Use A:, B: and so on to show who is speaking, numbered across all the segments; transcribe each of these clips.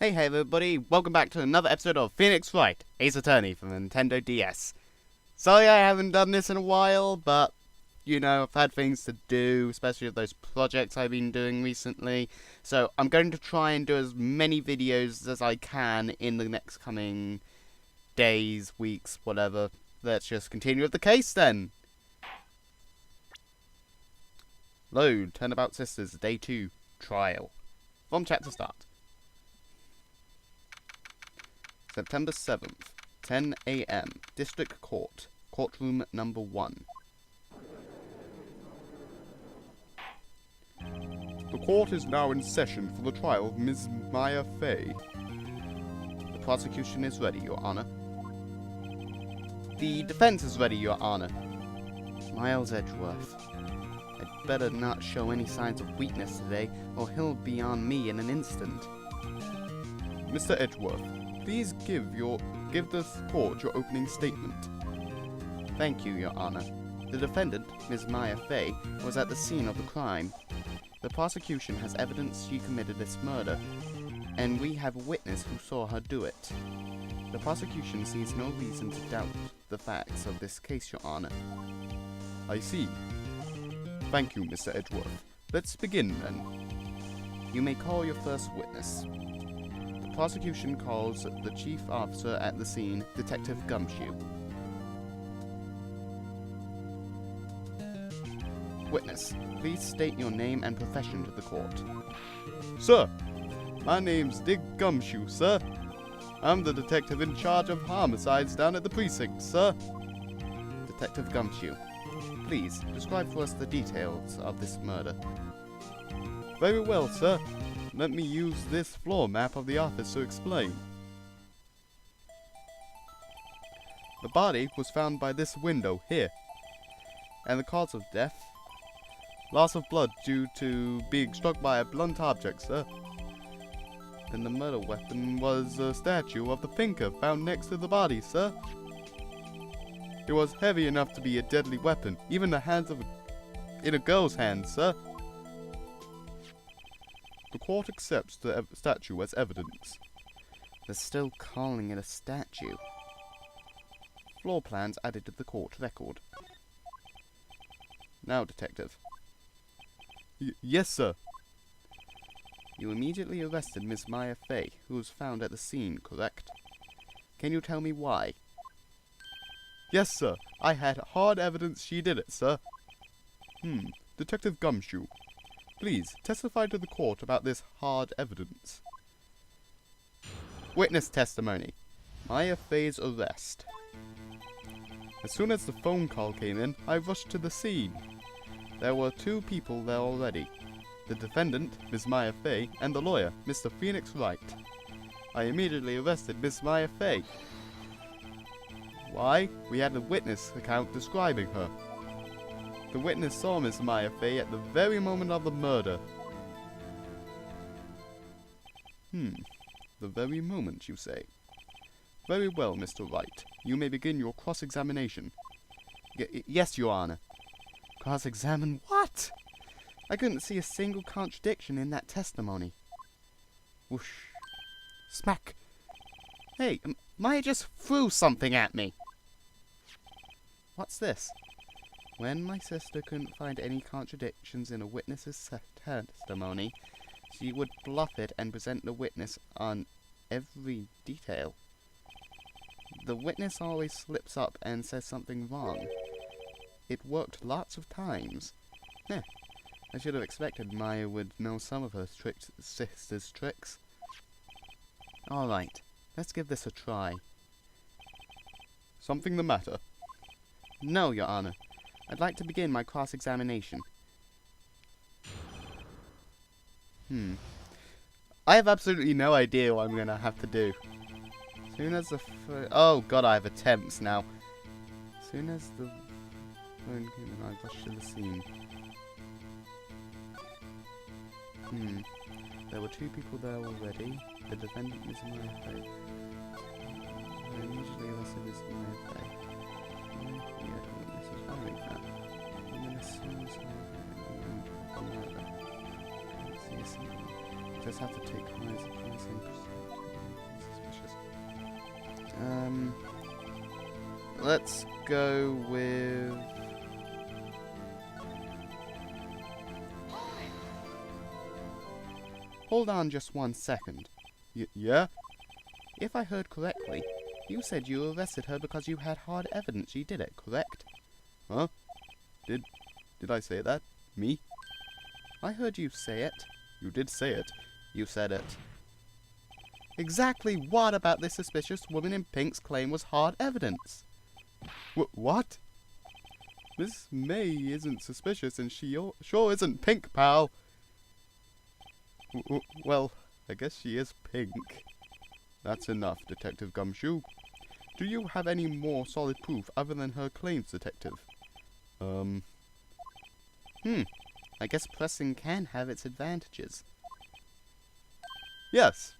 A: Hey everybody, welcome back to another episode of Phoenix Wright, Ace Attorney from the Nintendo DS. Sorry I haven't done this in a while, but, you know, I've had things to do, especially with those projects I've been doing recently. So I'm going to try and do as many videos as I can in the next coming days, weeks, whatever. Let's just continue with the case then. Load, Turnabout Sisters, Day 2, Trial. From chapter start. September 7th, 10 AM, District Court, Courtroom Number 1.
B: The court is now in session for the trial of Ms. Maya Fey.
A: The prosecution is ready, Your Honor. The defense is ready, Your Honor. Miles Edgeworth. I'd better not show any signs of weakness today, or he'll be on me in an instant.
B: Mr. Edgeworth, please give the court your opening statement.
A: Thank you, Your Honor. The defendant, Ms. Maya Fey, was at the scene of the crime. The prosecution has evidence she committed this murder, and we have a witness who saw her do it. The prosecution sees no reason to doubt the facts of this case, Your Honor.
B: I see. Thank you, Mr. Edgeworth. Let's begin, then.
A: You may call your first witness. The prosecution calls the chief officer at the scene, Detective Gumshoe. Witness, please state your name and profession to the court.
B: Sir, my name's Dick Gumshoe, sir. I'm the detective in charge of homicides down at the precinct, sir.
A: Detective Gumshoe, please describe for us the details of this murder.
B: Very well, sir. Let me use this floor map of the office to explain. The body was found by this window here. And the cause of death? Loss of blood due to being struck by a blunt object, sir. Then the murder weapon was a statue of the thinker found next to the body, sir. It was heavy enough to be a deadly weapon, even in a girl's hands, sir. The court accepts the statue as evidence.
A: They're still calling it a statue. Floor plans added to the court record.
B: Now, Detective. Yes, sir.
A: You immediately arrested Miss Maya Fey, who was found at the scene, correct? Can you tell me why?
B: Yes, sir. I had hard evidence she did it, sir. Detective Gumshoe, please testify to the court about this hard evidence.
A: Witness testimony. Maya Fey's arrest.
B: As soon as the phone call came in, I rushed to the scene. There were two people there already. The defendant, Miss Maya Fey, and the lawyer, Mr. Phoenix Wright. I immediately arrested Miss Maya Fey. Why? We had a witness account describing her. The witness saw Miss Maya Fey at the very moment of the murder. The very moment, you say? Very well, Mr. Wright. You may begin your cross-examination.
A: Yes, Your Honor. Cross-examine what? I couldn't see a single contradiction in that testimony.
B: Whoosh.
A: Smack. Hey, Maya just threw something at me. What's this? When my sister couldn't find any contradictions in a witness's testimony, she would bluff it and present the witness on every detail. The witness always slips up and says something wrong. It worked lots of times. I should have expected Maya would know some of her sister's tricks. Alright, let's give this a try.
B: Something the matter?
A: No, Your Honor. I'd like to begin my cross-examination. I have absolutely no idea what I'm going to have to do. Soon as the oh god, I have attempts now. Soon as the phone came in, I rushed to the scene. There were two people there already. The defendant, Ms. Maya Fey. I immediately arrested Ms. Maya Fey. This is following that. And then as soon as I murder. Just have to take eyes of the same procedure.
B: Let's go with...
A: Hold on just 1 second.
B: Yeah?
A: If I heard correctly, you said you arrested her because you had hard evidence she did it, correct?
B: Huh? Did I say that? Me?
A: I heard you say it.
B: You did say it.
A: You said it. Exactly what about this suspicious woman in pink's claim was hard evidence?
B: What? Miss May isn't suspicious and she sure isn't pink, pal. Well, I guess she is pink. That's enough, Detective Gumshoe. Do you have any more solid proof other than her claims, Detective?
A: I guess pressing can have its advantages.
B: Yes.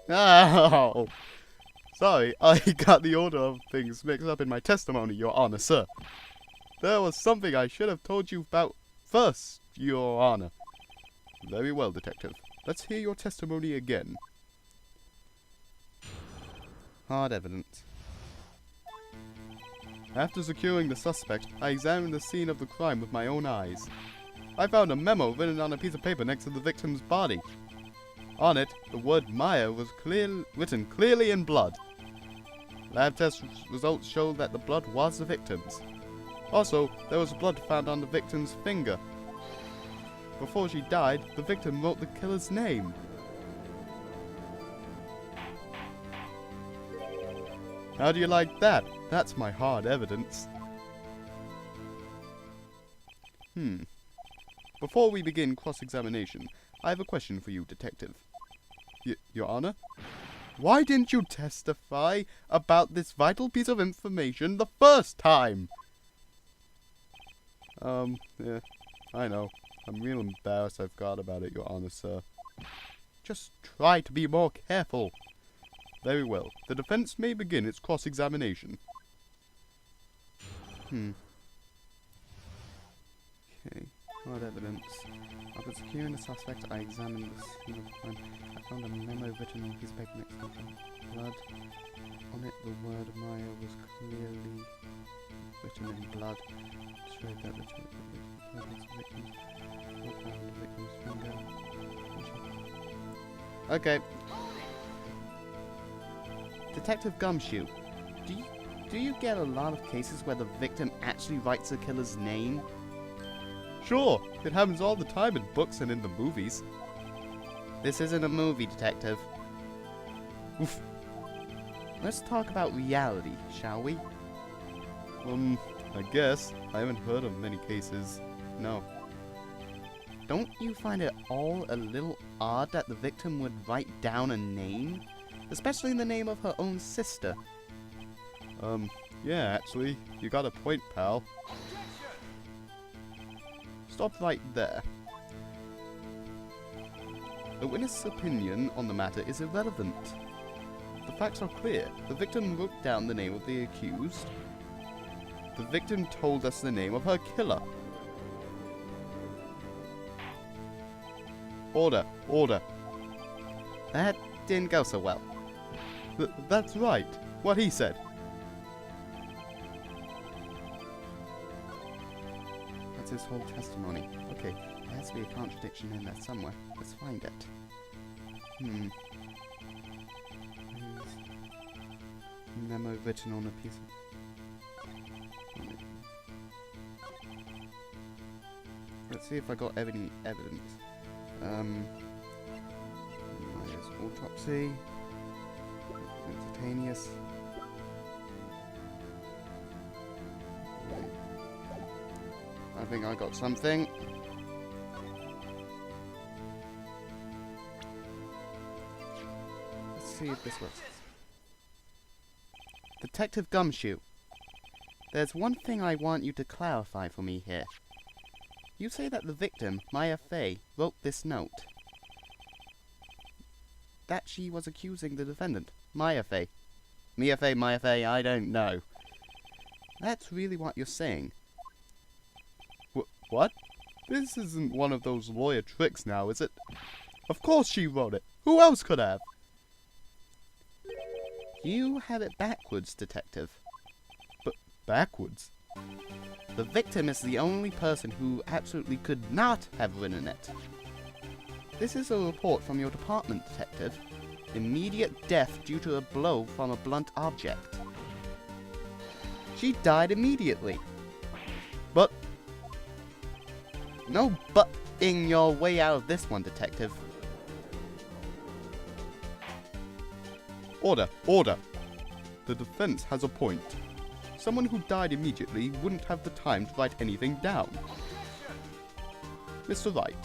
B: Oh! Sorry, I got the order of things mixed up in my testimony, Your Honor, sir. There was something I should have told you about first, Your Honor. Very well, Detective. Let's hear your testimony again.
A: Hard evidence.
B: After securing the suspect, I examined the scene of the crime with my own eyes. I found a memo written on a piece of paper next to the victim's body. On it, the word Maya was written clearly in blood. Lab test results showed that the blood was the victim's. Also, there was blood found on the victim's finger. Before she died, the victim wrote the killer's name. How do you like that? That's my hard evidence. Before we begin cross-examination, I have a question for you, Detective. Your Honor? Why didn't you testify about this vital piece of information the first time? Yeah, I know. I'm real embarrassed I forgot about it, Your Honor, sir. Just try to be more careful. Very well. The defense may begin its cross-examination.
A: Okay, hard evidence. After securing the suspect, I examined the scene of the crime. I found a memo written on a piece of paper next to the blood. On it, the word Maya was clearly written in blood. It showed that the victim's finger. Okay. Detective Gumshoe, do you get a lot of cases where the victim actually writes the killer's name?
B: Sure, it happens all the time in books and in the movies.
A: This isn't a movie, Detective.
B: Oof.
A: Let's talk about reality, shall we?
B: I guess. I haven't heard of many cases. No.
A: Don't you find it all a little odd that the victim would write down a name? Especially the name of her own sister.
B: Yeah, actually, you got a point, pal. Stop right there. A witness's opinion on the matter is irrelevant. The facts are clear. The victim wrote down the name of the accused. The victim told us the name of her killer. Order, order.
A: That didn't go so well.
B: That's right. What he said.
A: That's his whole testimony. Okay, there has to be a contradiction in there somewhere. Let's find it. Memo written on a piece of... Let's see if I got any evidence. There's autopsy. Instantaneous. I think I got something. Let's see if this works. Detective Gumshoe, there's one thing I want you to clarify for me here. You say that the victim, Maya Fey, wrote this note. That she was accusing the defendant, Maya Fey. Mia Fey, Maya Fey, I don't know. That's really what you're saying.
B: What? This isn't one of those lawyer tricks now, is it? Of course she wrote it. Who else could have?
A: You have it backwards, Detective.
B: But backwards?
A: The victim is the only person who absolutely could not have written it. This is a report from your department, Detective. Immediate death due to a blow from a blunt object. She died immediately.
B: But...
A: No butting your way out of this one, Detective.
B: Order! Order! The defense has a point. Someone who died immediately wouldn't have the time to write anything down. Mr. Wright,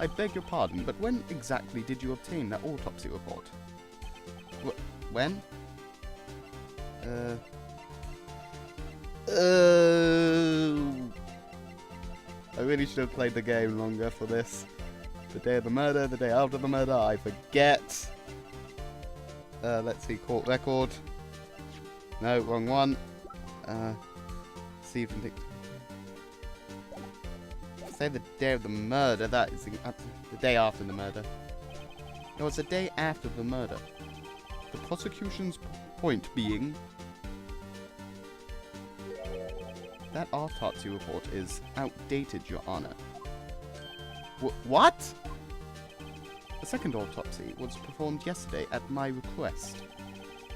B: I beg your pardon, but when exactly did you obtain that autopsy report?
A: When?
B: I really should have played the game longer for this. The day of the murder, the day after the murder, I forget. Let's see, court record. No, wrong one. See if I
A: Say the day of the murder, that is the day after the murder. No, it's the day after the murder.
B: The prosecution's point being...
A: That autopsy report is outdated, Your Honor. What?
B: The second autopsy was performed yesterday at my request.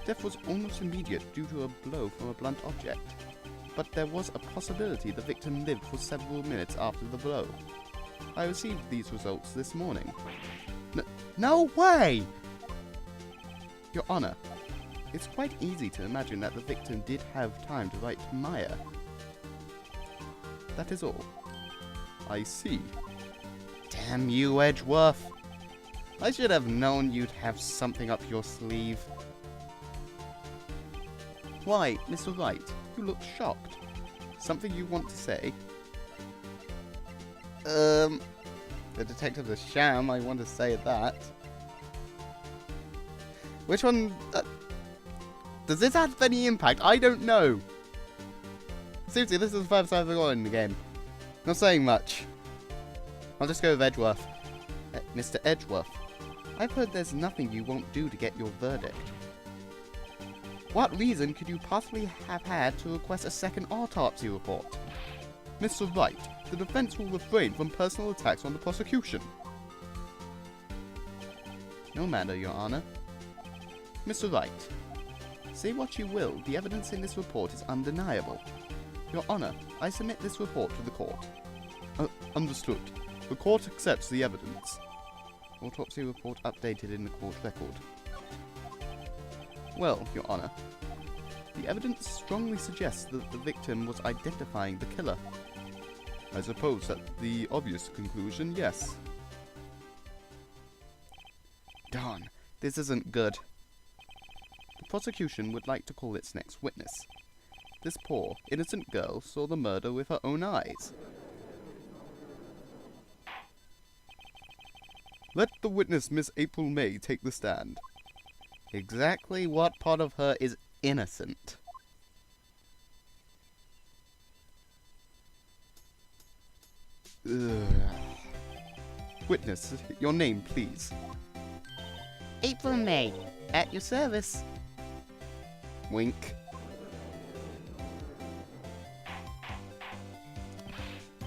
B: Death was almost immediate due to a blow from a blunt object, but there was a possibility the victim lived for several minutes after the blow. I received these results this morning.
A: No way!
B: Your Honor, it's quite easy to imagine that the victim did have time to write to Maya. That is all. I see.
A: Damn you, Edgeworth. I should have known you'd have something up your sleeve.
B: Why, Mr. Wright, you look shocked. Something you want to say?
A: The detective's a sham, I want to say that. Which one... does this have any impact? I don't know. Seriously, this is the first time I've got in the game. Not saying much. I'll just go with Edgeworth. Mr. Edgeworth, I've heard there's nothing you won't do to get your verdict. What reason could you possibly have had to request a second autopsy report?
B: Mr. Wright, the defense will refrain from personal attacks on the prosecution.
A: No matter, Your Honor.
B: Mr. Wright, say what you will, the evidence in this report is undeniable. Your Honor, I submit this report to the court. Understood. The court accepts the evidence.
A: Autopsy report updated in the court record.
B: Well, Your Honor, the evidence strongly suggests that the victim was identifying the killer. I suppose that the obvious conclusion, yes.
A: Darn, this isn't good.
B: The prosecution would like to call its next witness. This poor, innocent girl saw the murder with her own eyes. Let the witness, Miss April May, take the stand.
A: Exactly what part of her is innocent?
B: Witness, your name, please.
A: April May, at your service.
B: Wink.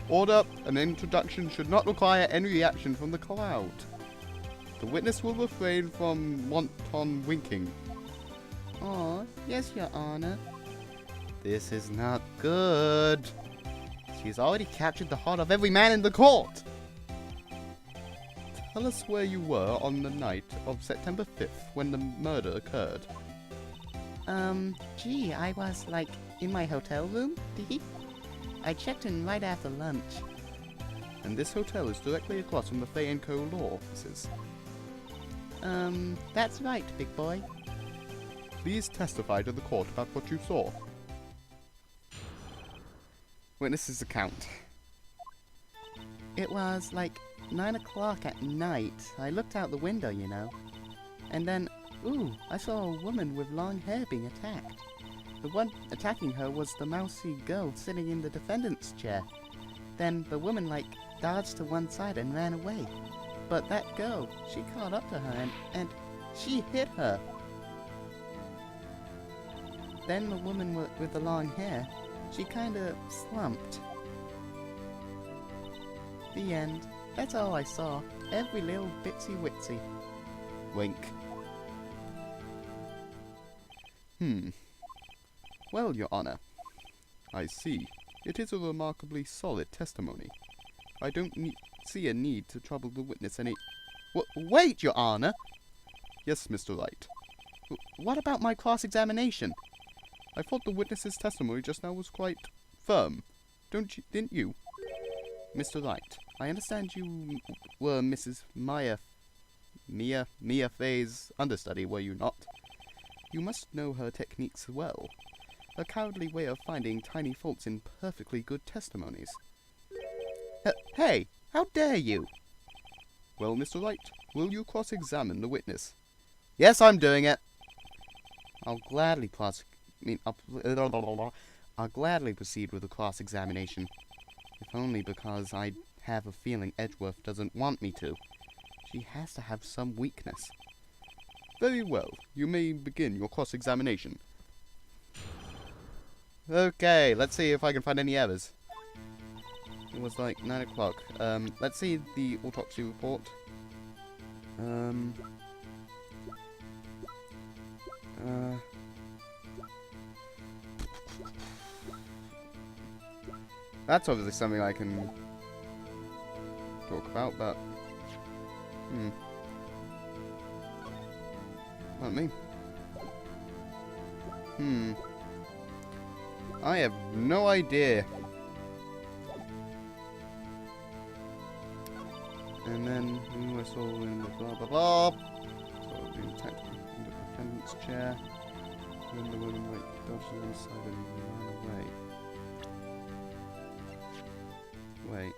B: Order. An introduction should not require any reaction from the crowd. The witness will refrain from wanton winking.
A: Oh, yes, Your Honor. This is not good. She's already captured the heart of every man in the court.
B: Tell us where you were on the night of September 5th when the murder occurred.
A: Gee, I was, like, in my hotel room, I checked in right after lunch.
B: And this hotel is directly across from the Fey & Co. law offices.
A: That's right, big boy.
B: Please testify to the court about what you saw.
A: Witness's account. It was like 9 o'clock at night. I looked out the window, you know. And then, I saw a woman with long hair being attacked. The one attacking her was the mousy girl sitting in the defendant's chair. Then the woman, like, dodged to one side and ran away. But that girl, she caught up to her and she hit her. then the woman with the long hair, she kinda slumped. The end. That's all I saw. Every little bitsy witsy.
B: Wink. Well, Your Honor, I see. It is a remarkably solid testimony. I don't see a need to trouble the witness any...
A: Wait, Your Honor!
B: Yes, Mr. Wright.
A: What about my cross-examination?
B: I thought the witness's testimony just now was quite firm. Didn't you?
A: Mr. Wright, I understand you were Mrs. Maya Fey's understudy, were you not? You must know her techniques well. Her cowardly way of finding tiny faults in perfectly good testimonies. Hey, how dare you?
B: Well, Mr. Wright, will you cross-examine the witness?
A: Yes, I'm doing it. I'll gladly proceed with the cross-examination. If only because I have a feeling Edgeworth doesn't want me to. She has to have some weakness.
B: Very well. You may begin your cross-examination.
A: Okay, let's see if I can find any errors. It was like 9 o'clock. Let's see the autopsy report. That's obviously something I can talk about, but... Not me. I have no idea. And then we were all in the blah blah blah. So being attacked in the defendant's chair. And the woman like dodged to the side and ran away. Wait.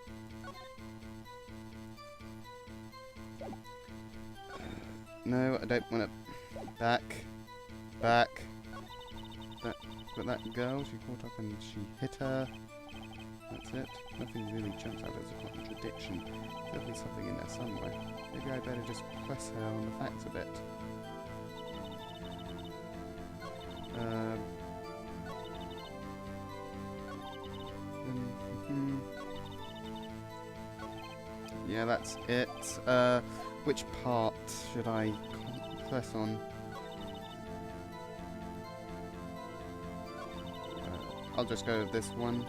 A: No, I don't want to. Back. But that girl, she caught up and she hit her. That's it. Nothing really jumps out as a contradiction. There'll be something in there somewhere. Maybe I better just press her on the facts a bit. Yeah, that's it. Which part should I press on? I'll just go with this one.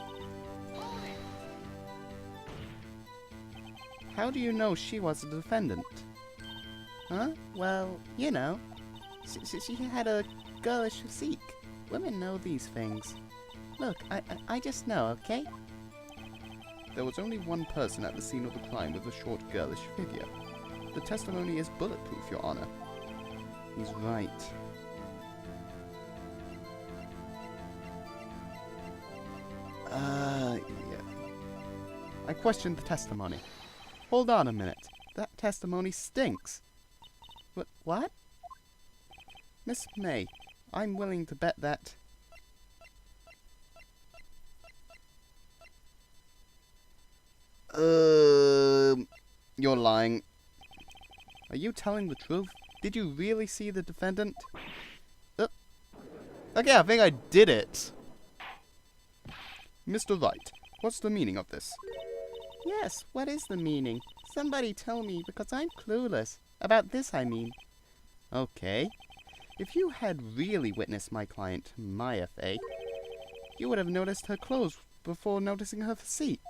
A: How do you know she was the defendant? Huh? Well, you know. She had a girlish physique. Women know these things. Look, I just know, okay?
B: There was only one person at the scene of the crime with a short, girlish figure. The testimony is bulletproof, Your Honor.
A: He's right. Yeah. I questioned the testimony. Hold on a minute. That testimony stinks. What? Miss May, I'm willing to bet that... You're lying. Are you telling the truth? Did you really see the defendant? Okay, I think I did it.
B: Mr. Wright, what's the meaning of this?
A: Yes, what is the meaning? Somebody tell me, because I'm clueless. About this, I mean. Okay. If you had really witnessed my client, Maya Fey, you would have noticed her clothes before noticing her physique.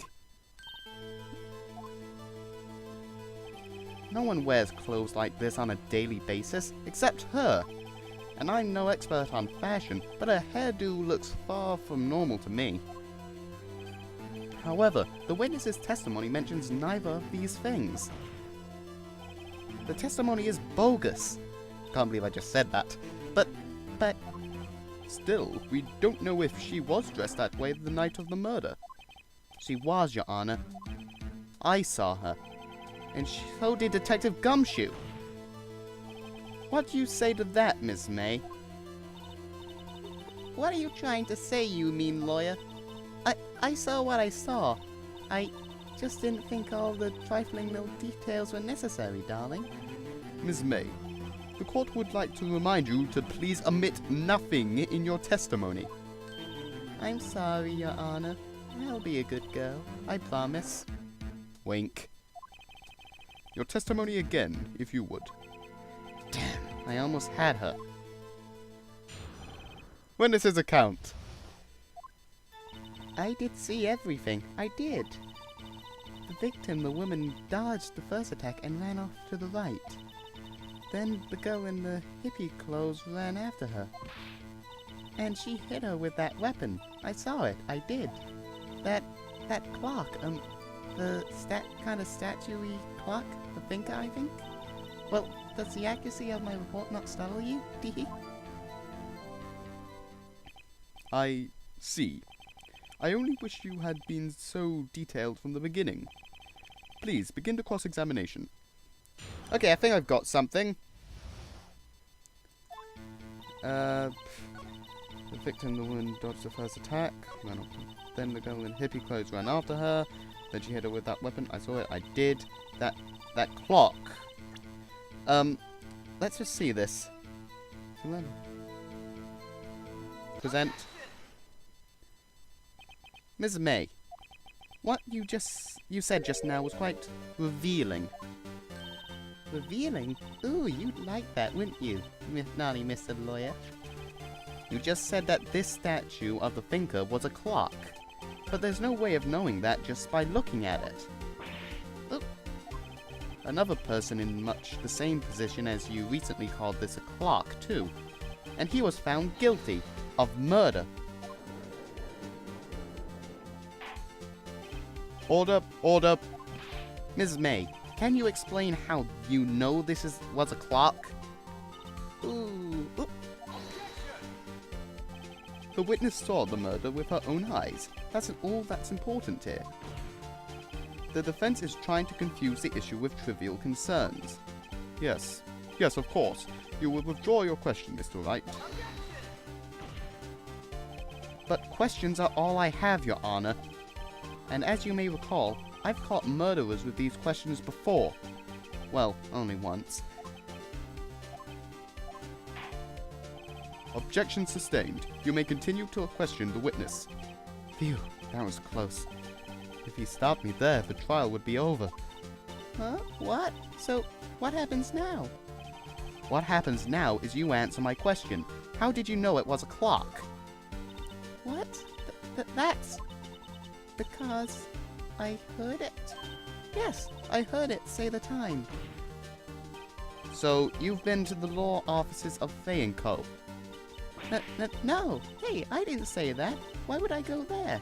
A: No one wears clothes like this on a daily basis, except her. And I'm no expert on fashion, but her hairdo looks far from normal to me. However, the witness's testimony mentions neither of these things. The testimony is bogus. Can't believe I just said that. But...
B: Still, we don't know if she was dressed that way the night of the murder.
A: She was, Your Honor. I saw her. And so did Detective Gumshoe. What do you say to that, Miss May? What are you trying to say, you mean lawyer? I saw what I saw. I just didn't think all the trifling little details were necessary, darling.
B: Miss May, The court would like to remind you to please omit nothing in your testimony.
A: I'm sorry, Your Honor. I'll be a good girl. I promise.
B: Wink. Your testimony again, if you would.
A: Damn, I almost had her.
B: Witness's account.
A: I did see everything. I did. The victim, the woman, dodged the first attack and ran off to the right. Then the girl in the hippie clothes ran after her. And she hit her with that weapon. I saw it. I did. That clock, the kind of statue-y clock, the thinker, I think? Well, does the accuracy of my report not startle you? Teehee.
B: I see. I only wish you had been so detailed from the beginning. Please, begin the cross-examination.
A: Okay, I think I've got something.
B: The victim, the woman, dodged the first attack. Ran off. Then the girl in hippie clothes ran after her. Then she hit her with that weapon. I saw it. I did.
A: That clock. Let's just see this. Present. Ms. May, what you said just now was quite revealing. Revealing? Ooh, you'd like that, wouldn't you, naughty Mr. Lawyer? You just said that this statue of the thinker was a clock. But there's no way of knowing that just by looking at it. Look. Another person in much the same position as you recently called this a clock, too. And he was found guilty of murder.
B: Order, order.
A: Ms. May, can you explain how you know this was a clock? Ooh.
B: The witness saw the murder with her own eyes. That's all that's important here. The defense is trying to confuse the issue with trivial concerns. Yes, of course. You will withdraw your question, Mr. Wright.
A: But questions are all I have, Your Honor. And as you may recall, I've caught murderers with these questions before. Well, only once.
B: Objection sustained. You may continue to question the witness.
A: Phew, that was close. If he stopped me there, the trial would be over. Huh? What? So, what happens now? What happens now is you answer my question. How did you know it was a clock? What? That's... because I heard it. Yes, I heard it say the time. So, you've been to the law offices of Fey & Co.? No. Hey, I didn't say that. Why would I go there?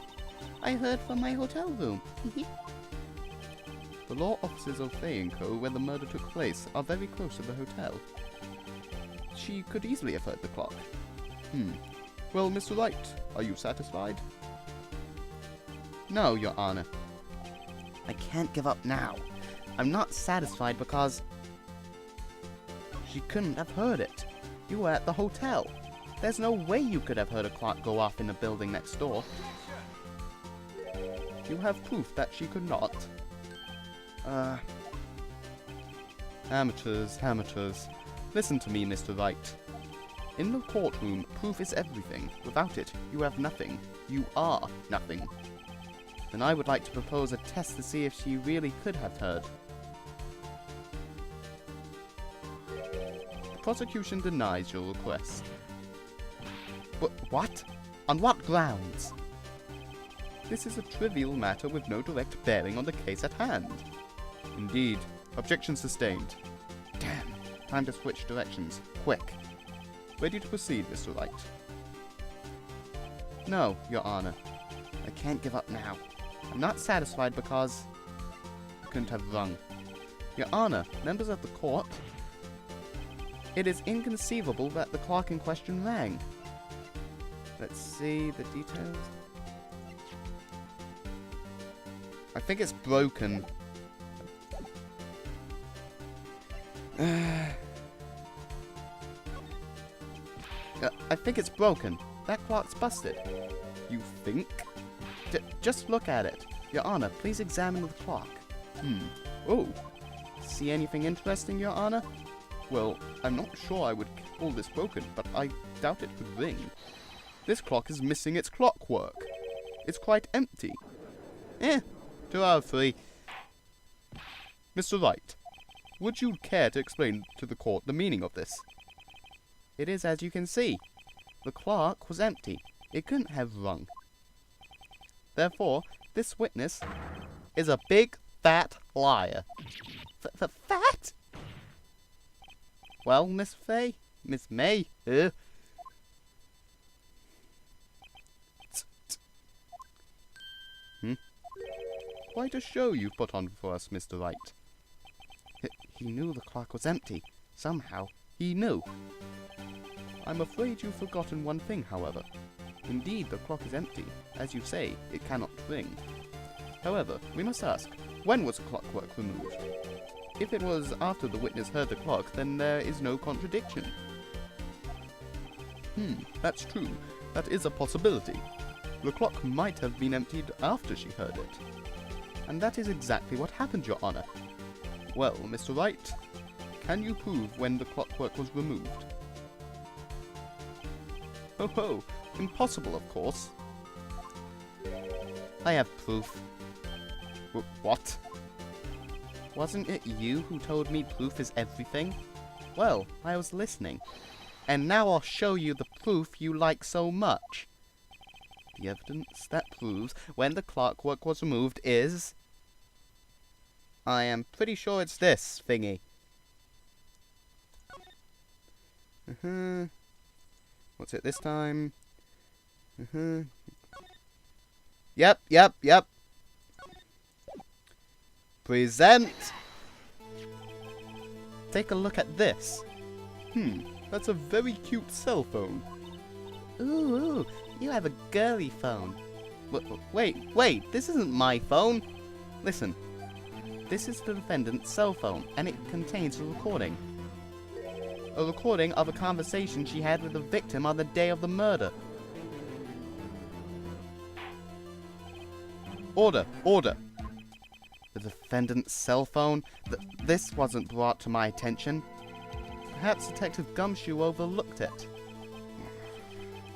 A: I heard from my hotel room.
B: The law offices of Fey & Co., where the murder took place, are very close to the hotel. She could easily have heard the clock. Well, Mr. Wright, are you satisfied?
A: No, Your Honor. I can't give up now. I'm not satisfied because... she couldn't have heard it. You were at the hotel. There's no way you could have heard a clock go off in the building next door.
B: You have proof that she could not? Amateurs. Listen to me, Mr. Wright. In the courtroom, proof is everything. Without it, you have nothing. You are nothing.
A: Then I would like to propose a test to see if she really could have heard.
B: The prosecution denies your request.
A: What? On what grounds?
B: This is a trivial matter with no direct bearing on the case at hand. Indeed. Objection sustained.
A: Damn. Time to switch directions. Quick.
B: Ready to proceed, Mr. Wright?
A: No, Your Honor. I can't give up now. I'm not satisfied because... I couldn't have rung. Your Honor, members of the court, it is inconceivable that the clock in question rang. Let's see the details. I think it's broken. I think it's broken. That clock's busted.
B: You think?
A: Just look at it. Your Honor, please examine the clock.
B: Oh.
A: See anything interesting, Your Honor?
B: Well, I'm not sure I would call this broken, but I doubt it would ring. This clock is missing its clockwork. It's quite empty.
A: 2 out of 3.
B: Mr. Wright, would you care to explain to the court the meaning of this?
A: It is as you can see. The clock was empty. It couldn't have rung. Therefore, this witness is a big, fat liar. Fat? Well, Miss Fey? Miss May?
B: Quite a show you've put on for us, Mr. Wright.
A: He knew the clock was empty. Somehow, he knew.
B: I'm afraid you've forgotten one thing, however. Indeed, the clock is empty. As you say, it cannot ring. However, we must ask, when was the clockwork removed? If it was after the witness heard the clock, then there is no contradiction. That's true. That is a possibility. The clock might have been emptied after she heard it. And that is exactly what happened, Your Honor. Well, Mr. Wright, can you prove when the clockwork was removed? Ho, impossible, of course.
A: I have proof.
B: What?
A: Wasn't it you who told me proof is everything? Well, I was listening. And now I'll show you the proof you like so much. The evidence that proves when the clockwork was removed is... I am pretty sure it's this thingy.
B: What's it this time?
A: Yep. Present! Take a look at this.
B: That's a very cute cell phone.
A: Ooh, you have a girly phone. Wait, this isn't my phone. Listen, this is the defendant's cell phone, and it contains a recording. A recording of a conversation she had with the victim on the day of the murder.
B: Order!
A: The defendant's cell phone? This wasn't brought to my attention. Perhaps Detective Gumshoe overlooked it.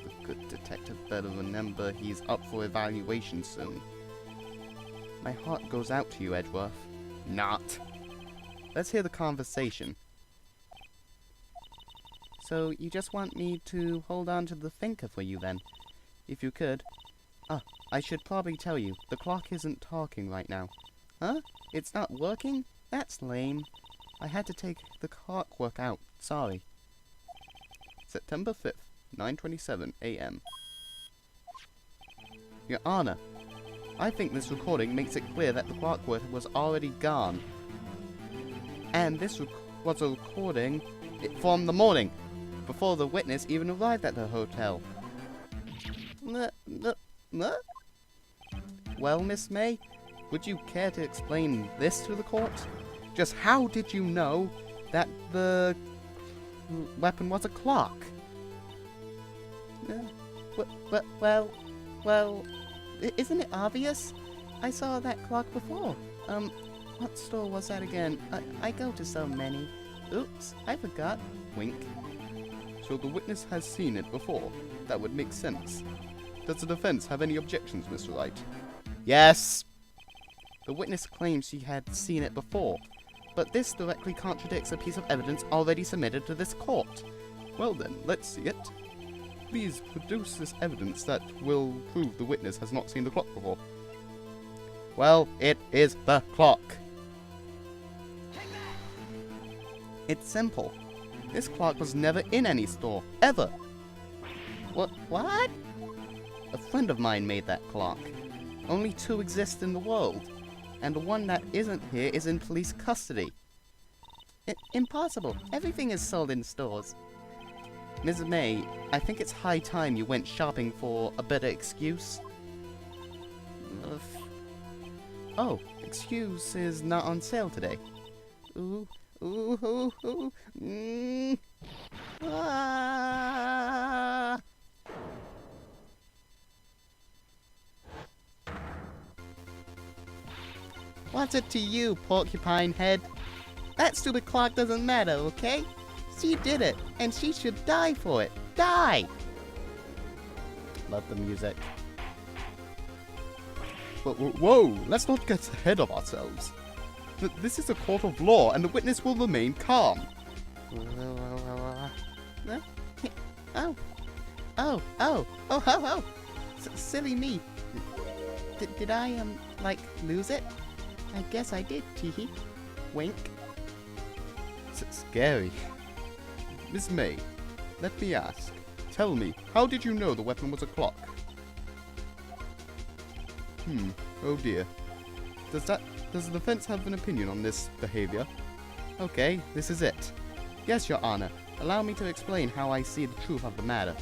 A: The good detective better remember he's up for evaluation soon. My heart goes out to you, Edgeworth.
B: Not.
A: Let's hear the conversation. So, you just want me to hold on to the thinker for you then? If you could. I should probably tell you, the clock isn't talking right now. Huh? It's not working? That's lame. I had to take the clockwork out. Sorry.
B: September 5th, 9:27 a.m.
A: Your Honor, I think this recording makes it clear that the clockwork was already gone. And this was a recording from the morning, before the witness even arrived at the hotel. Well, Miss May, would you care to explain this to the court? Just how did you know that the weapon was a clock? Well, isn't it obvious? I saw that clock before. What store was that again? I go to so many. Oops, I forgot.
B: Wink. So the witness has seen it before. That would make sense. Does the defense have any objections, Mr. Wright?
A: Yes! The witness claims she had seen it before, but this directly contradicts a piece of evidence already submitted to this court.
B: Well then, let's see it. Please produce this evidence that will prove the witness has not seen the clock before.
A: Well, it is the clock. It's simple. This clock was never in any store, ever. What? A friend of mine made that clock. Only 2 exist in the world, and the one that isn't here is in police custody. Impossible. Everything is sold in stores. Ms. May, I think it's high time you went shopping for a better excuse. Oh, excuse is not on sale today. Ah. What's it to you, porcupine head? That stupid clock doesn't matter, okay? She did it, and she should die for it. Die! Love the music.
B: Whoa, let's not get ahead of ourselves. This is a court of law, and the witness will remain calm.
A: Oh. Silly me. Did I, like, lose it? I guess I did, teehee. Wink.
B: Scary. Miss May, let me ask. Tell me, how did you know the weapon was a clock? Oh dear. Does the defense have an opinion on this behavior?
A: Okay, this is it. Yes, Your Honor. Allow me to explain how I see the truth of the matter.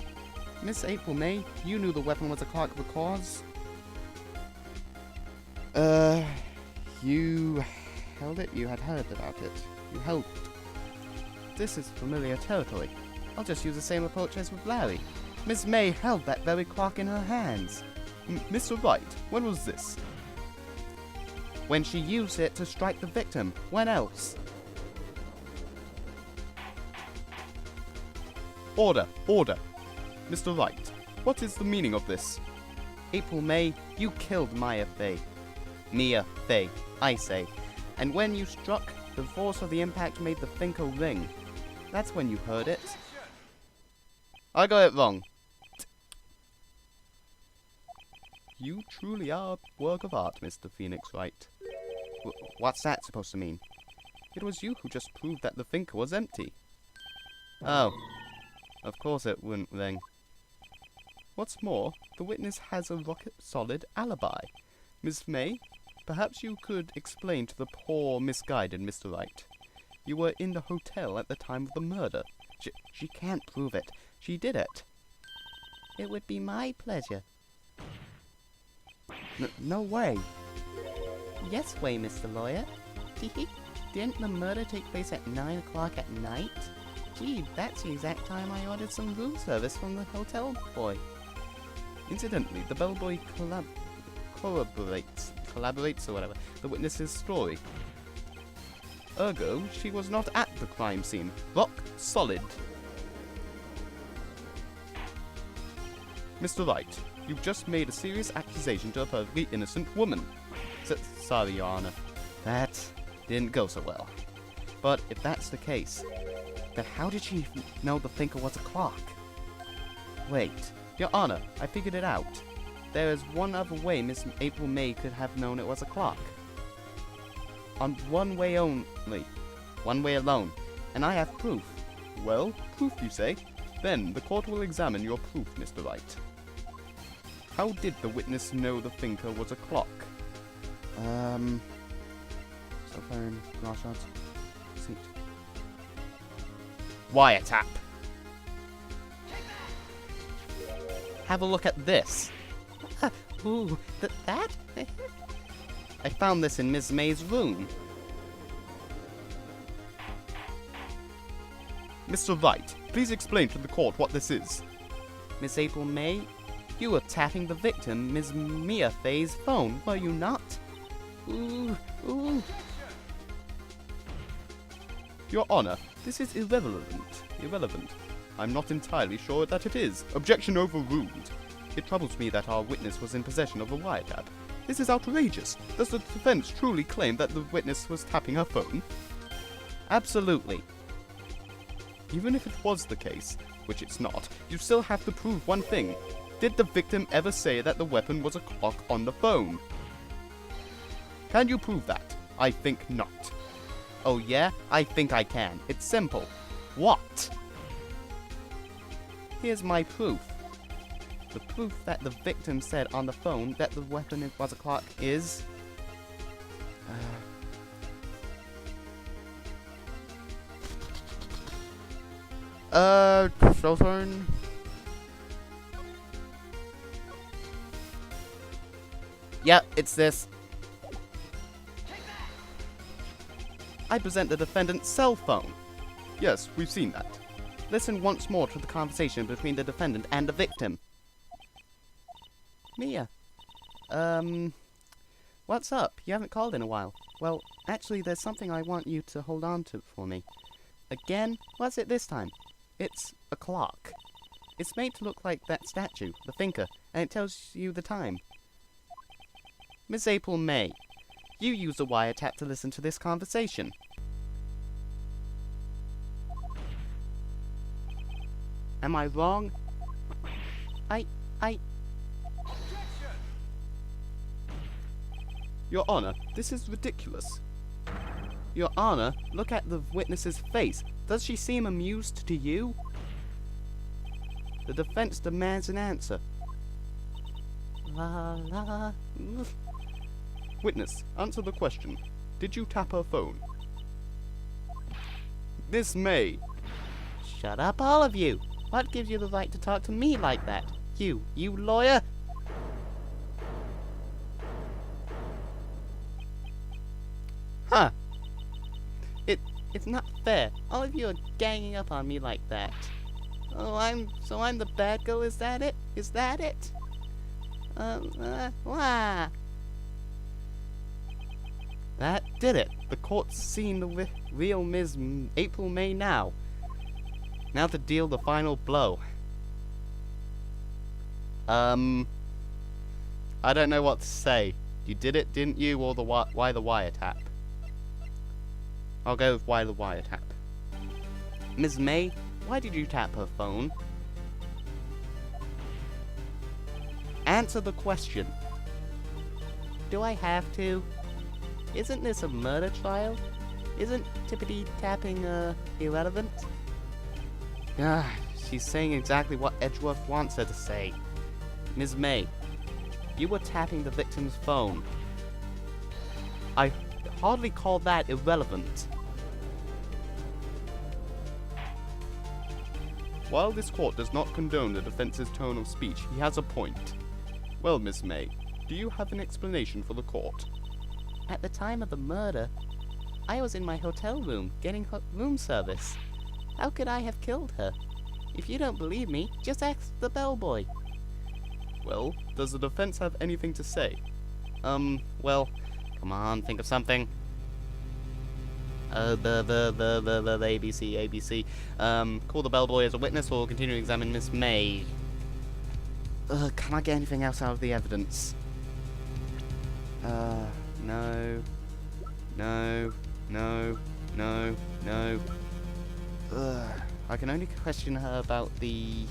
A: Miss April May, you knew the weapon was a clock because... You held it? You had heard about it. You held it. This is familiar territory. I'll just use the same approach as with Larry. Miss May held that very clock in her hands.
B: Mr. Wright, when was this?
A: When she used it to strike the victim. When else?
B: Order! Mr. Wright, what is the meaning of this?
A: April May, you killed Maya Fey. Mia Fey, I say. And when you struck, the force of the impact made the finger ring. That's when you heard it.
B: I got it wrong. You truly are a work of art, Mr. Phoenix Wright.
A: What's that supposed to mean?
B: It was you who just proved that the finger was empty.
A: Oh. Of course it wouldn't ring.
B: What's more, the witness has a rocket-solid alibi. Miss May, perhaps you could explain to the poor, misguided Mr. Wright. You were in the hotel at the time of the murder.
A: She can't prove it. She did it. It would be my pleasure. No way. Yes way, Mr. Lawyer. Didn't the murder take place at 9 o'clock at night? Gee, that's the exact time I ordered some room service from the hotel boy.
B: Incidentally, the bellboy collaborates or whatever, the witness's story. Ergo, she was not at the crime scene. Rock solid. Mr. Wright, you've just made a serious accusation to a perfectly innocent woman. Sorry, Your Honor.
A: That didn't go so well. But if that's the case, then how did she know the finger was a clock? Wait, Your Honor, I figured it out. There is one other way Miss April May could have known it was a clock. On one way only. One way alone. And I have proof.
B: Well, proof you say? Then the court will examine your proof, Mr. Wright. How did the witness know the finger was a clock?
A: Cell phone, glass shards, seat.
B: Wiretap.
A: Have a look at this. Ooh, that? I found this in Miss May's room.
B: Mr. Wright, please explain to the court what this is.
A: Miss April May, you were tapping the victim, Miss Mia Fey's phone, were you not? Ooh.
B: Your Honor, this is irrelevant. I'm not entirely sure that it is. Objection overruled. It troubles me that our witness was in possession of a wiretap. This is outrageous. Does the defense truly claim that the witness was tapping her phone?
A: Absolutely.
B: Even if it was the case, which it's not, you still have to prove one thing. Did the victim ever say that the weapon was a clock on the phone? Can you prove that? I think not.
A: Oh yeah? I think I can. It's simple.
B: What?
A: Here's my proof. The proof that the victim said on the phone that the weapon was a clock is...
B: cell phone?
A: Yep, it's this. I present the defendant's cell phone.
B: Yes, we've seen that.
A: Listen once more to the conversation between the defendant and the victim. Mia. What's up? You haven't called in a while. Well, actually, there's something I want you to hold on to for me. Again? What's it this time? It's a clock. It's made to look like that statue, the thinker, and it tells you the time. Miss April May, you use a wiretap to listen to this conversation. Am I wrong?
B: Your Honor, this is ridiculous.
A: Your Honor, look at the witness's face. Does she seem amused to you? The defense demands an answer. La la.
B: Witness, answer the question. Did you tap her phone? Miss May.
A: Shut up, all of you. What gives you the right to talk to me like that? You lawyer? Huh. It's not fair. All of you are ganging up on me like that. Oh, I'm the bad girl, is that it? Is that it? Why? That did it. The court's seen the real Ms. April May now. Now to deal the final blow. I don't know what to say. You did it, didn't you, or why the wiretap? I'll go with why the wiretap. Ms. May, why did you tap her phone? Answer the question. Do I have to? Isn't this a murder trial? Isn't tippity-tapping, irrelevant? Ah, she's saying exactly what Edgeworth wants her to say. Ms. May, you were tapping the victim's phone. I hardly call that irrelevant.
B: While this court does not condone the defense's tone of speech, he has a point. Well, Miss May, do you have an explanation for the court?
A: At the time of the murder, I was in my hotel room getting room service. How could I have killed her? If you don't believe me, just ask the bellboy.
B: Well, does the defense have anything to say?
A: Well, come on, think of something. The ABC. Call the bellboy as a witness or continue to examine Miss May. Can I get anything else out of the evidence? No. I can only question her about the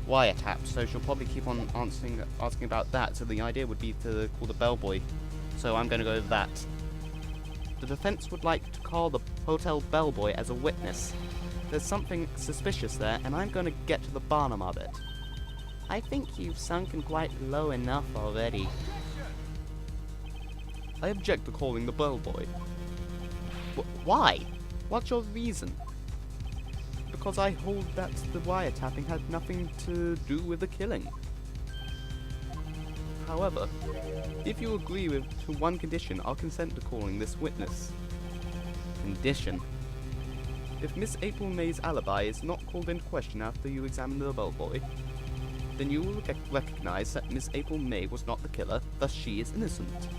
A: wiretap, so she'll probably keep on asking about that, so the idea would be to call the bellboy. So I'm going to go with that. The defense would like to call the hotel bellboy as a witness. There's something suspicious there, and I'm going to get to the bottom of it. I think you've sunken quite low enough already.
B: I object to calling the bellboy.
A: Why? What's your reason?
B: Because I hold that the wiretapping had nothing to do with the killing. However, if you agree to one condition, I'll consent to calling this witness.
A: Condition?
B: If Miss April May's alibi is not called into question after you examine the bellboy, then you will recognize that Miss April May was not the killer, thus she is innocent.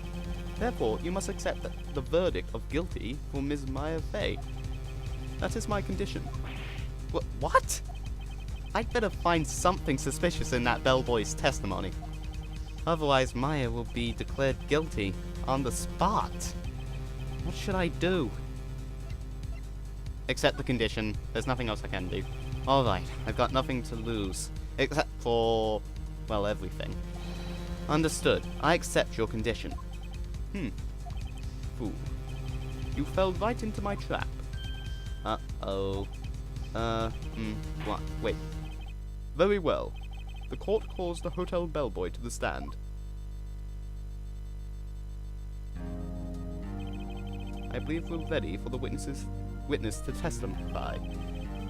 B: Therefore, you must accept the verdict of guilty for Ms. Maya Fey. That is my condition.
A: What? I'd better find something suspicious in that bellboy's testimony. Otherwise, Maya will be declared guilty on the spot. What should I do? Accept the condition. There's nothing else I can do. Alright, I've got nothing to lose. Except for, well, everything. Understood. I accept your condition.
B: Fool. You fell right into my trap.
A: Uh-oh.
B: What? Wait. Very well. The court calls the hotel bellboy to the stand. I believe we're ready for the witness to testify.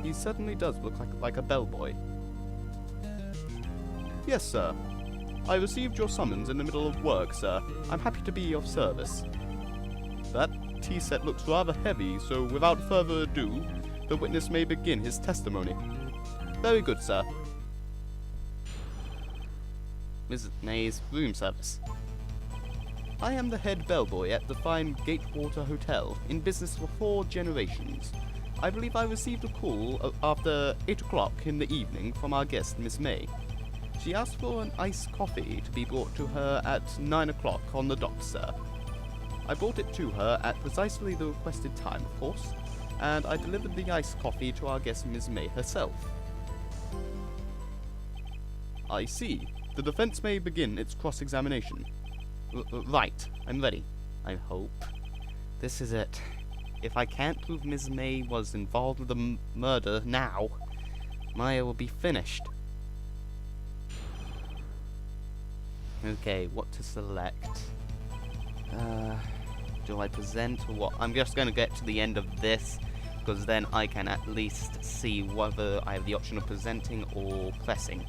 B: He certainly does look like a bellboy. Yes, sir. I received your summons in the middle of work, sir. I'm happy to be of service. That tea set looks rather heavy, so without further ado, the witness may begin his testimony. Very good, sir.
A: Mrs. May's room service.
B: I am the head bellboy at the fine Gatewater Hotel, in business for 4 generations. I believe I received a call after 8 o'clock in the evening from our guest, Miss May. She asked for an iced coffee to be brought to her at 9 o'clock on the dot, sir. I brought it to her at precisely the requested time, of course, and I delivered the iced coffee to our guest, Miss May herself. I see. The defense may begin its cross-examination. Right, I'm ready. I hope. This is it. If I can't prove Ms. May was involved with the murder now, Maya will be finished. Okay, what to select? Do I present or what? I'm just going to get to the end of this, because then I can at least see whether I have the option of presenting or pressing.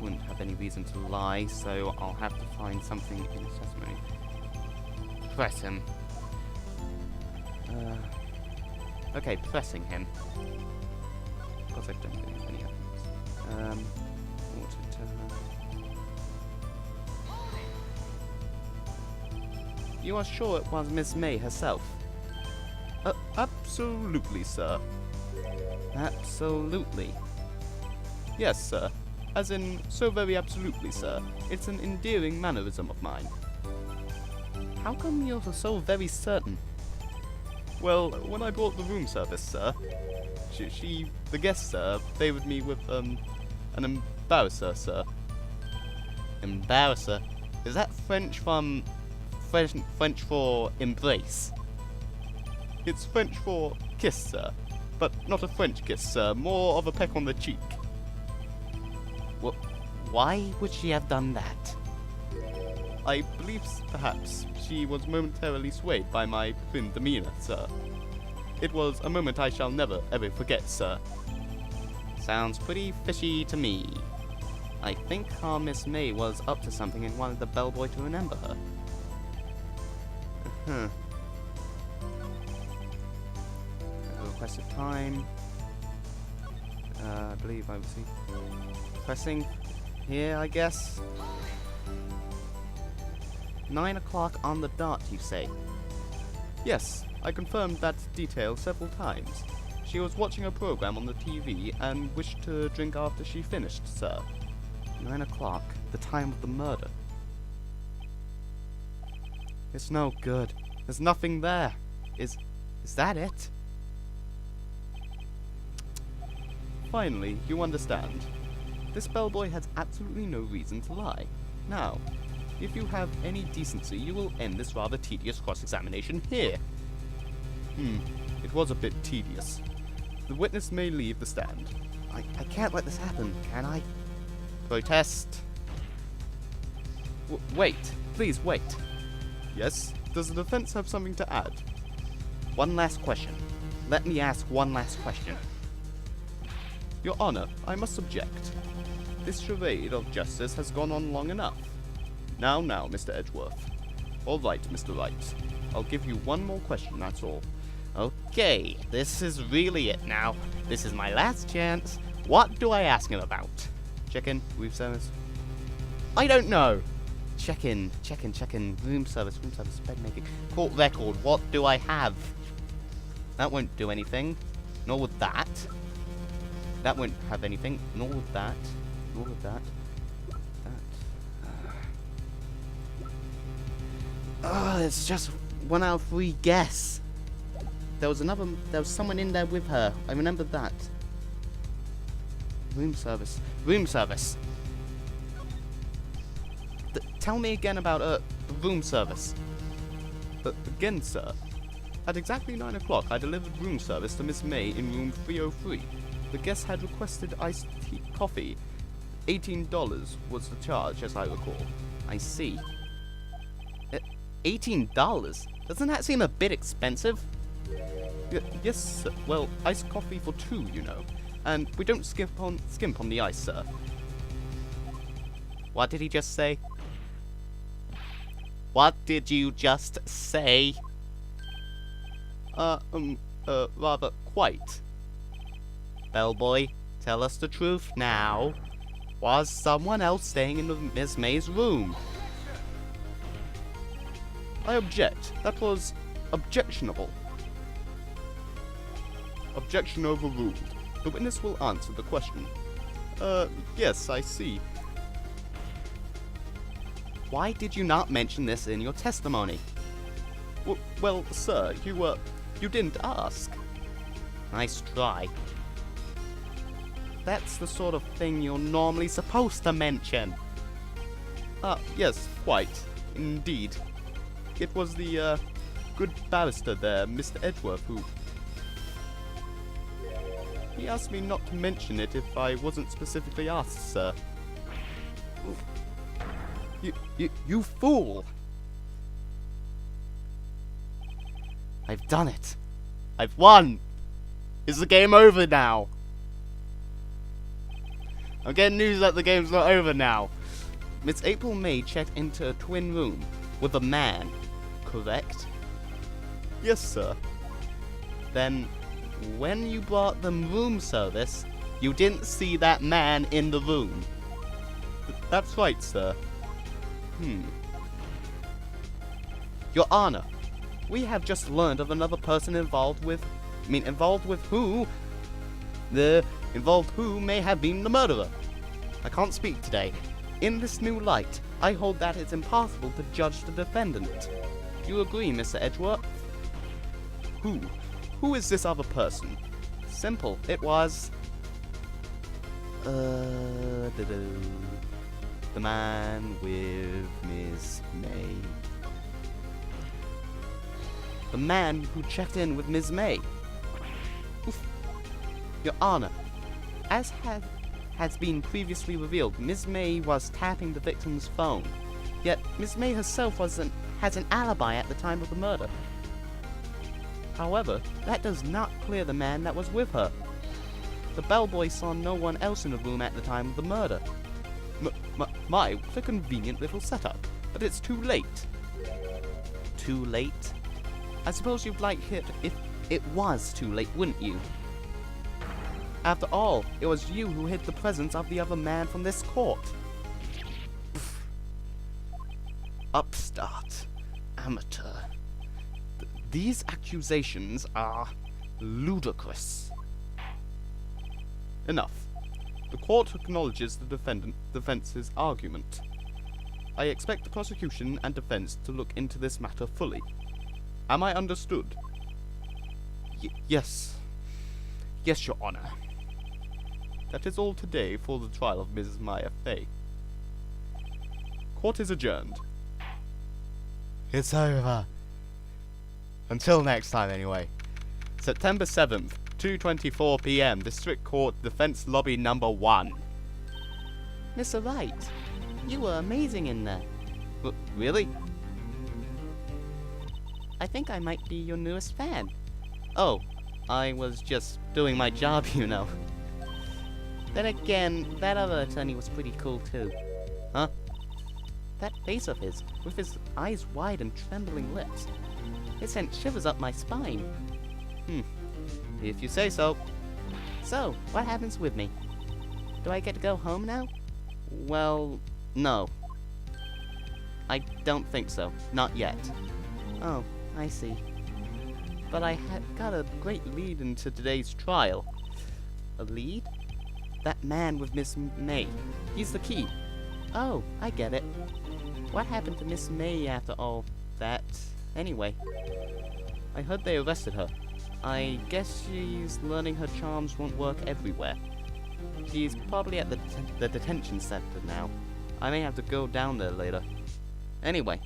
B: Wouldn't have any reason to lie, so I'll have to find something in his testimony. Press him. Okay, pressing him. Of course I don't think there's any evidence. You are sure it was Miss May herself? Absolutely, sir. Absolutely. Yes, sir. As in, so very absolutely, sir. It's an endearing mannerism of mine. How come you're so very certain? Well, when I brought the room service, sir, the guest, sir, favoured me with, an embarrasser, sir. Embarrasser? Is that French from... French for embrace? It's French for kiss, sir. But not a French kiss, sir. More of a peck on the cheek. Why would she have done that? I believe perhaps she was momentarily swayed by my prim demeanour, sir. It was a moment I shall never, ever forget, sir. Sounds pretty fishy to me. I think our Miss May was up to something and wanted the bellboy to remember her. Requested time. I believe I received. Pressing here, I guess. 9 o'clock on the dot, you say? Yes, I confirmed that detail several times. She was watching a program on the TV and wished to drink after she finished, sir. 9 o'clock, the time of the murder. It's no good. There's nothing there. Is that it? Finally, you understand. This bellboy has absolutely no reason to lie. Now, if you have any decency, you will end this rather tedious cross-examination here. It was a bit tedious. The witness may leave the stand. I can't let this happen, can I? Protest. Wait. Please, wait. Yes? Does the defense have something to add? One last question. Let me ask one last question. Your Honor, I must object. This charade of justice has gone on long enough. Now, Mr. Edgeworth. All right, Mr. Wright. I'll give you one more question, that's all. Okay, this is really it now. This is my last chance. What do I ask him about? Check-in, room service. I don't know. Check-in, room service, bed making. Court record, what do I have? That won't do anything. Nor would that. That won't have anything. Nor would that. Nor would that. It's just 1 out of 3 guess. There was someone in there with her. I remember that. Room service. Tell me again about the room service. Again, sir. At exactly 9 o'clock, I delivered room service to Miss May in room 303. The guest had requested iced tea coffee. $18 was the charge, as I recall. I see. $18? Doesn't that seem a bit expensive? Yes, sir. Well, iced coffee for 2, you know. And we don't skimp on the ice, sir. What did he just say? What did you just say? Rather quite. Bellboy, tell us the truth now. Was someone else staying in Miss May's room? I object. That was Objectionable. Objection overruled. The witness will answer the question. Yes, I see.
A: Why did you not mention this in your testimony?
B: Well, sir, you didn't ask.
A: Nice try. That's the sort of thing you're normally supposed to mention.
B: Yes, quite. Indeed. It was the, good barrister there, Mr. Edgeworth, who... He asked me not to mention it if I wasn't specifically asked, sir.
A: You fool! I've done it. I've won! Is the game over now? I'm getting news that the game's not over now. Miss April May checked into a twin room with a man, correct?
B: Yes, sir.
A: Then, when you brought them room service, you didn't see that man in the room.
B: That's right, sir.
A: Your Honor, we have just learned of another person involved who may have been the murderer. I can't speak today. In this new light, I hold that it's impossible to judge the defendant. Do you agree, Mr. Edgeworth?
B: Who is this other person?
A: Simple. It was... the man with Miss May. The man who checked in with Ms. May. Oof. Your Honor, as has been previously revealed, Ms. May was tapping the victim's phone. Yet, Ms. May herself has an alibi at the time of the murder. However, that does not clear the man that was with her. The bellboy saw no one else in the room at the time of the murder.
B: My, what a convenient little setup. But it's too late.
A: Too late? I suppose you'd like it if it was too late, wouldn't you? After all, it was you who hid the presence of the other man from this court.
B: Upstart. Amateur. These accusations are ludicrous. Enough. The court acknowledges the defense's argument. I expect the prosecution and defense to look into this matter fully. Am I understood? Yes. Yes, Your Honor. That is all today for the trial of Mrs. Maya Fey. Court is adjourned.
A: It's over. Until next time, anyway.
B: September 7th, 2:24 p.m. District Court, Defense Lobby Number 1.
A: Mr. Wright, you were amazing in there.
B: Really?
A: I think I might be your newest fan. Oh, I was just doing my job, you know. Then again, that other attorney was pretty cool too.
B: Huh?
A: That face of his, with his eyes wide and trembling lips. It sent shivers up my spine.
B: If you say so.
A: So, what happens with me? Do I get to go home now?
B: Well, no.
A: I don't think so. Not yet. Oh, I see. But I had got a great lead into today's trial. A lead? That man with Miss May. He's the key. Oh, I get it. What happened to Miss May after all that? Anyway, I heard they arrested her. I guess she's learning her charms won't work everywhere. She's probably at the detention center now. I may have to go down there later. Anyway,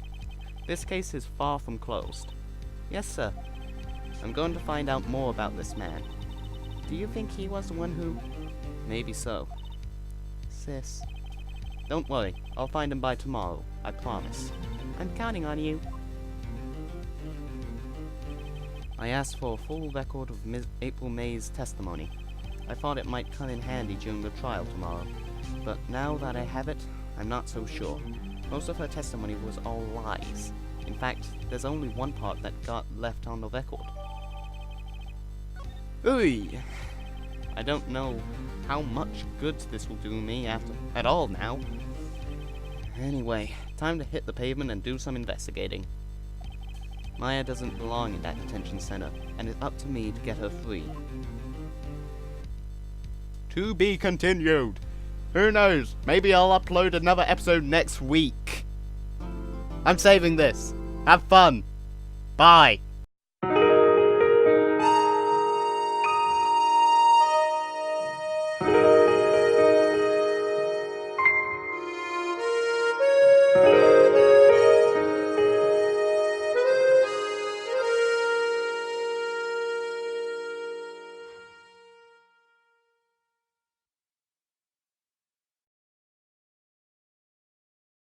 A: this case is far from closed. Yes, sir. I'm going to find out more about this man. Do you think he was the one who... Maybe so. Sis. Don't worry, I'll find him by tomorrow, I promise. I'm counting on you. I asked for a full record of Ms. April May's testimony. I thought it might come in handy during the trial tomorrow. But now that I have it, I'm not so sure. Most of her testimony was all lies. In fact, there's only one part that got left on the record. Ooh! I don't know how much good this will do me at all now. Anyway, time to hit the pavement and do some investigating. Maya doesn't belong in that detention center, and it's up to me to get her free.
B: To be continued. Who knows? Maybe I'll upload another episode next week. I'm saving this. Have fun. Bye.